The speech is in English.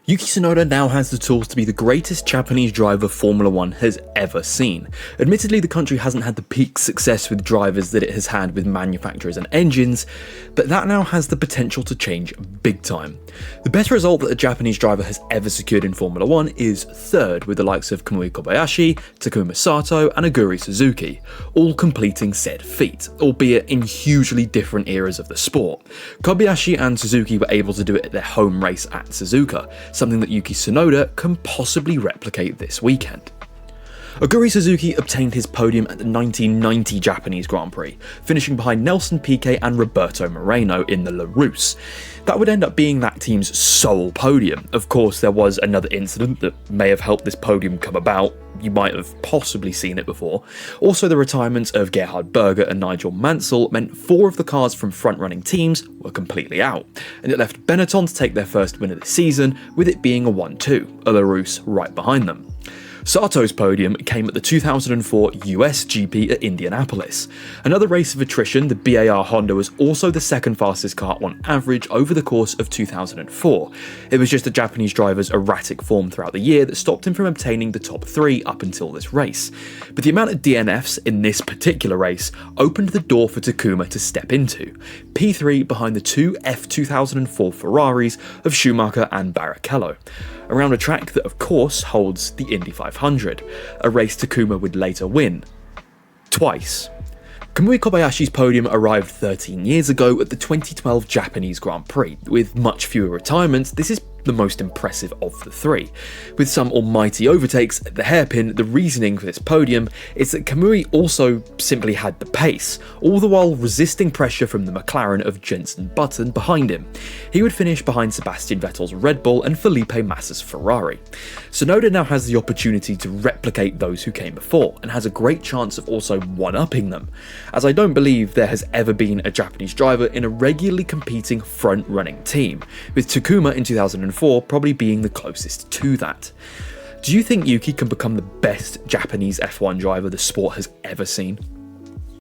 Yuki Tsunoda now has the tools to be the greatest Japanese driver Formula 1 has ever seen. Admittedly, the country hasn't had the peak success with drivers that it has had with manufacturers and engines, but that now has the potential to change big time. The best result that a Japanese driver has ever secured in Formula 1 is third, with the likes of Kamui Kobayashi, Takuma Sato and Aguri Suzuki, all completing said feat, albeit in hugely different eras of the sport. Kobayashi and Suzuki were able to do it at their home race at Suzuka, something that Yuki Tsunoda can possibly replicate this weekend. Aguri Suzuki obtained his podium at the 1990 Japanese Grand Prix, finishing behind Nelson Piquet and Roberto Moreno in the La Rousse. That would end up being that team's sole podium. Of course, there was another incident that may have helped this podium come about. You might have possibly seen it before. Also, the retirements of Gerhard Berger and Nigel Mansell meant 4 of the cars from front-running teams were completely out, and it left Benetton to take their first win of the season, with it being a 1-2, a La Rousse right behind them. Sato's podium came at the 2004 US GP at Indianapolis. Another race of attrition, the BAR Honda was also the second fastest car on average over the course of 2004. It was just the Japanese driver's erratic form throughout the year that stopped him from obtaining the top 3 up until this race. But the amount of DNFs in this particular race opened the door for Takuma to step into. P3 behind the 2 F2004 Ferraris of Schumacher and Barrichello, around a track that of course holds the Indy 500, a race Takuma would later win. Twice. Kamui Kobayashi's podium arrived 13 years ago at the 2012 Japanese Grand Prix. With much fewer retirements, this is the most impressive of the 3. With some almighty overtakes at the hairpin, the reasoning for this podium is that Kamui also simply had the pace, all the while resisting pressure from the McLaren of Jenson Button behind him. He would finish behind Sebastian Vettel's Red Bull and Felipe Massa's Ferrari. Tsunoda now has the opportunity to replicate those who came before, and has a great chance of also one-upping them, as I don't believe there has ever been a Japanese driver in a regularly competing front-running team, with Takuma in 2004 probably being the closest to that. Do you think Yuki can become the best Japanese F1 driver the sport has ever seen?